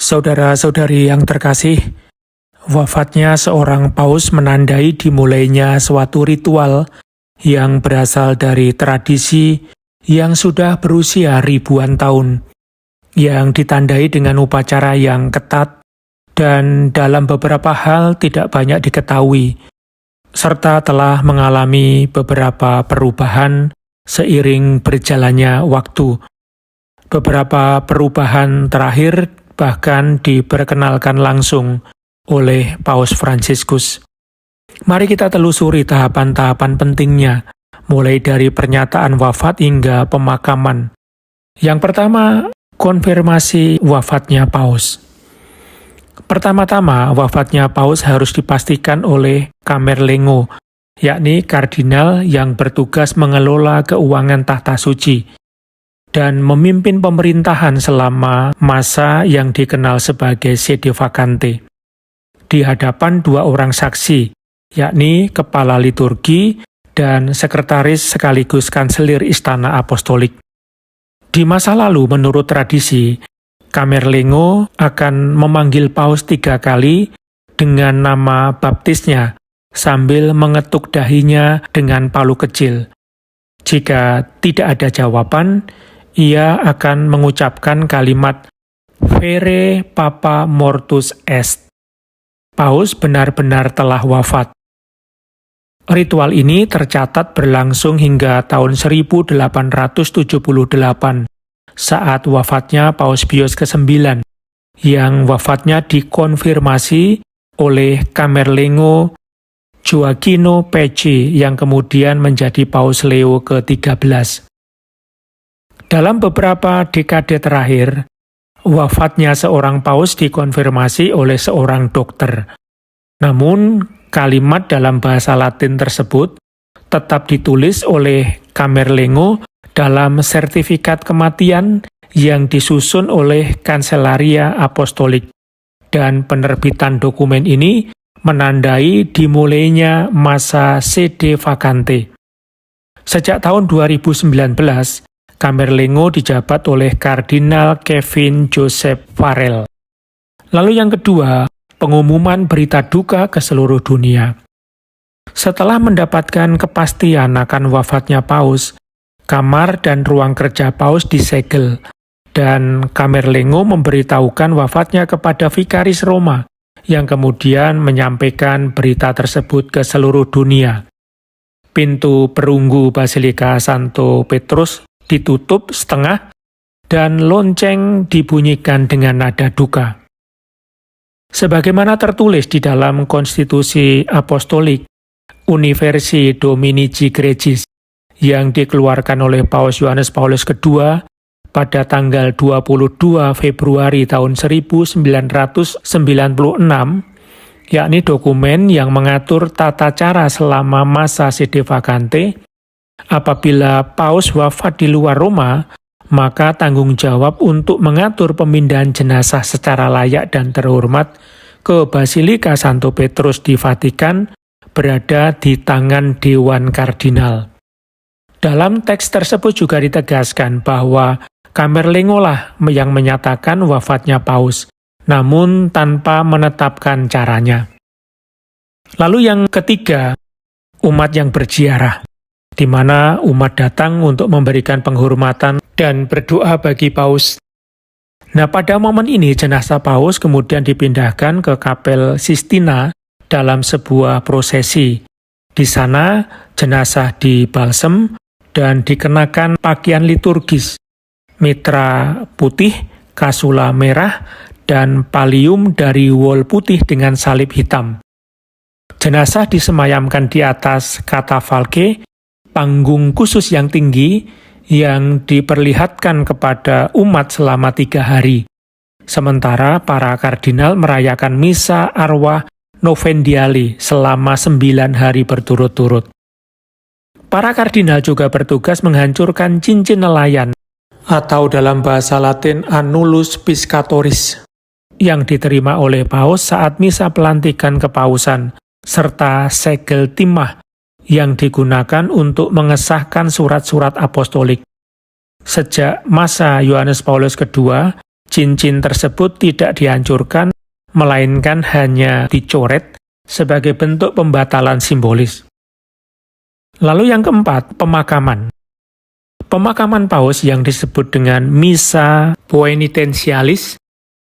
Saudara-saudari yang terkasih, wafatnya seorang paus menandai dimulainya suatu ritual yang berasal dari tradisi yang sudah berusia ribuan tahun, yang ditandai dengan upacara yang ketat dan dalam beberapa hal tidak banyak diketahui, serta telah mengalami beberapa perubahan seiring berjalannya waktu. Beberapa perubahan terakhir bahkan diperkenalkan langsung oleh Paus Fransiskus. Mari kita telusuri tahapan-tahapan pentingnya, mulai dari pernyataan wafat hingga pemakaman. Yang pertama, konfirmasi wafatnya Paus. Pertama-tama, wafatnya Paus harus dipastikan oleh Camerlengo, yakni kardinal yang bertugas mengelola keuangan tahta suci dan memimpin pemerintahan selama masa yang dikenal sebagai sede vacante. Di hadapan dua orang saksi, yakni kepala liturgi dan sekretaris sekaligus kanselir Istana Apostolik. Di masa lalu, menurut tradisi, Camerlengo akan memanggil Paus 3 kali dengan nama baptisnya sambil mengetuk dahinya dengan palu kecil. Jika tidak ada jawaban, ia akan mengucapkan kalimat "Vere Papa Mortus Est". Paus benar-benar telah wafat. Ritual ini tercatat berlangsung hingga tahun 1878 saat wafatnya Paus Pius ke-9, yang wafatnya dikonfirmasi oleh Camerlengo Gioacchino Pecci yang kemudian menjadi Paus Leo ke-13. Dalam beberapa dekade terakhir, wafatnya seorang paus dikonfirmasi oleh seorang dokter. Namun, kalimat dalam bahasa Latin tersebut tetap ditulis oleh Camerlengo dalam sertifikat kematian yang disusun oleh Kanselaria Apostolik, dan penerbitan dokumen ini menandai dimulainya masa sede vacante. Sejak tahun 2019, Camerlengo dijabat oleh Kardinal Kevin Joseph Farrell. Lalu yang kedua, pengumuman berita duka ke seluruh dunia. Setelah mendapatkan kepastian akan wafatnya Paus, kamar dan ruang kerja Paus disegel, dan Camerlengo memberitahukan wafatnya kepada Vikaris Roma, yang kemudian menyampaikan berita tersebut ke seluruh dunia. Pintu perunggu Basilika Santo Petrus ditutup setengah, dan lonceng dibunyikan dengan nada duka. Sebagaimana tertulis di dalam Konstitusi Apostolik Universi Dominici Gregis yang dikeluarkan oleh Paus Yohanes Paulus II pada tanggal 22 Februari tahun 1996, yakni dokumen yang mengatur tata cara selama masa sede vacante. Apabila Paus wafat di luar Roma, maka tanggung jawab untuk mengatur pemindahan jenazah secara layak dan terhormat ke Basilika Santo Petrus di Vatikan berada di tangan Dewan Kardinal. Dalam teks tersebut juga ditegaskan bahwa Camerlengo lah yang menyatakan wafatnya Paus, namun tanpa menetapkan caranya. Lalu yang ketiga, umat yang berziarah, di mana umat datang untuk memberikan penghormatan dan berdoa bagi Paus. Nah, pada momen ini jenazah Paus kemudian dipindahkan ke Kapel Sistina dalam sebuah prosesi. Di sana jenazah dibalsem dan dikenakan pakaian liturgis, mitra putih, kasula merah, dan pallium dari wol putih dengan salib hitam. Jenazah disemayamkan di atas katafalke, panggung khusus yang tinggi yang diperlihatkan kepada umat selama 3 hari. Sementara para kardinal merayakan misa arwah novendiali selama 9 hari berturut-turut. Para kardinal juga bertugas menghancurkan cincin nelayan, atau dalam bahasa Latin annulus piscatoris, yang diterima oleh Paus saat misa pelantikan kepausan, serta segel timah yang digunakan untuk mengesahkan surat-surat apostolik. Sejak masa Yohanes Paulus II, cincin tersebut tidak dihancurkan, melainkan hanya dicoret sebagai bentuk pembatalan simbolis. Lalu yang keempat, pemakaman. Pemakaman paus yang disebut dengan Missa Poenitentialis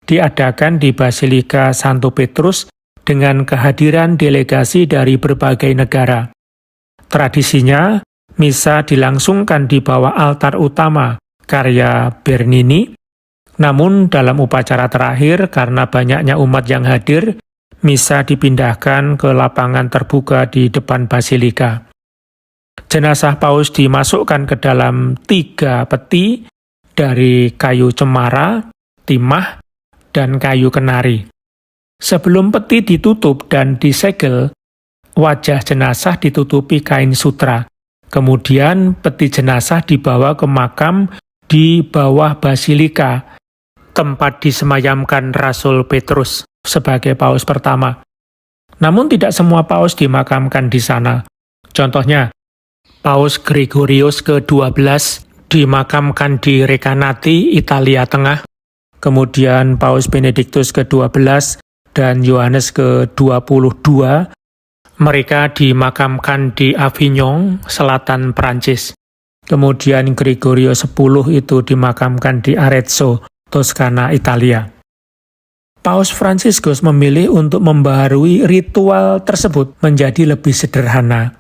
diadakan di Basilika Santo Petrus dengan kehadiran delegasi dari berbagai negara. Tradisinya, misa dilangsungkan di bawah altar utama karya Bernini, namun dalam upacara terakhir karena banyaknya umat yang hadir, misa dipindahkan ke lapangan terbuka di depan Basilika. Jenazah paus dimasukkan ke dalam 3 peti dari kayu cemara, timah, dan kayu kenari. Sebelum peti ditutup dan disegel, wajah jenazah ditutupi kain sutra. Kemudian peti jenazah dibawa ke makam di bawah Basilika, tempat disemayamkan Rasul Petrus sebagai paus pertama. Namun tidak semua paus dimakamkan di sana. Contohnya, Paus Gregorius ke-12 dimakamkan di Recanati, Italia Tengah. Kemudian Paus Benediktus ke-12 dan Yohanes ke-22, mereka dimakamkan di Avignon, selatan Prancis. Kemudian Gregorius X itu dimakamkan di Arezzo, Toscana, Italia. Paus Fransiskus memilih untuk membaharui ritual tersebut menjadi lebih sederhana,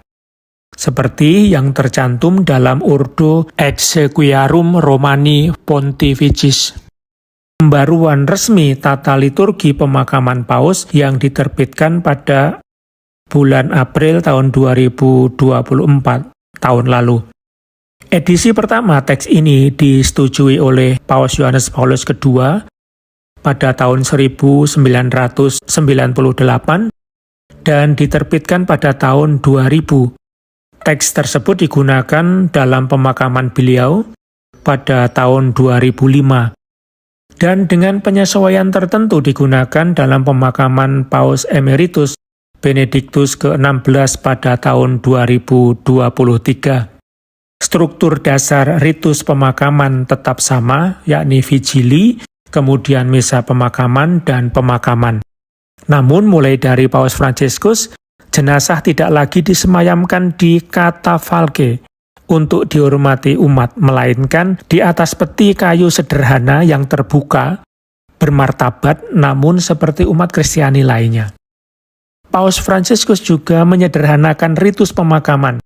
seperti yang tercantum dalam Ordo Exequiarum Romani Pontificis. Pembaruan resmi tata liturgi pemakaman paus yang diterbitkan pada bulan April tahun 2024, tahun lalu. Edisi pertama teks ini disetujui oleh Paus Yohanes Paulus II pada tahun 1998 dan diterbitkan pada tahun 2000. Teks tersebut digunakan dalam pemakaman beliau pada tahun 2005 dan dengan penyesuaian tertentu digunakan dalam pemakaman Paus Emeritus Benediktus ke-16 pada tahun 2023. Struktur dasar ritus pemakaman tetap sama, yakni vigili, kemudian misa pemakaman, dan pemakaman. Namun mulai dari Paus Fransiskus, jenazah tidak lagi disemayamkan di katafalke untuk dihormati umat, melainkan di atas peti kayu sederhana yang terbuka, bermartabat, namun seperti umat Kristiani lainnya. Paus Fransiskus juga menyederhanakan ritus pemakaman.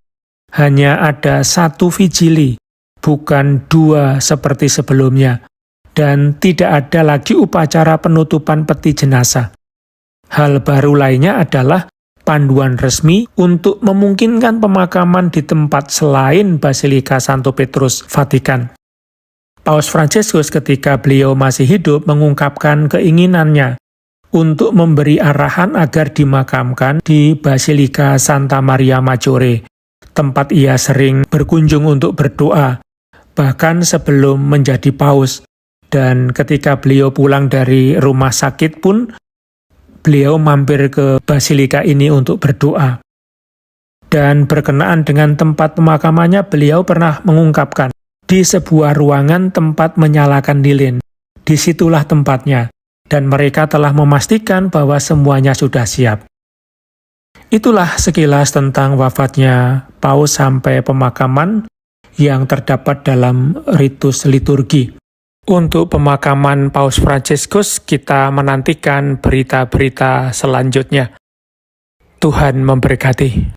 Hanya ada 1 vigili, bukan 2 seperti sebelumnya, dan tidak ada lagi upacara penutupan peti jenazah. Hal baru lainnya adalah panduan resmi untuk memungkinkan pemakaman di tempat selain Basilika Santo Petrus, Vatikan. Paus Fransiskus ketika beliau masih hidup mengungkapkan keinginannya untuk memberi arahan agar dimakamkan di Basilika Santa Maria Maggiore, tempat ia sering berkunjung untuk berdoa, bahkan sebelum menjadi paus. Dan ketika beliau pulang dari rumah sakit pun, beliau mampir ke Basilika ini untuk berdoa. Dan berkenaan dengan tempat pemakamannya, beliau pernah mengungkapkan, di sebuah ruangan tempat menyalakan lilin, disitulah tempatnya, dan mereka telah memastikan bahwa semuanya sudah siap. Itulah sekilas tentang wafatnya paus sampai pemakaman yang terdapat dalam ritus liturgi. Untuk pemakaman Paus Fransiskus, kita menantikan berita-berita selanjutnya. Tuhan memberkati.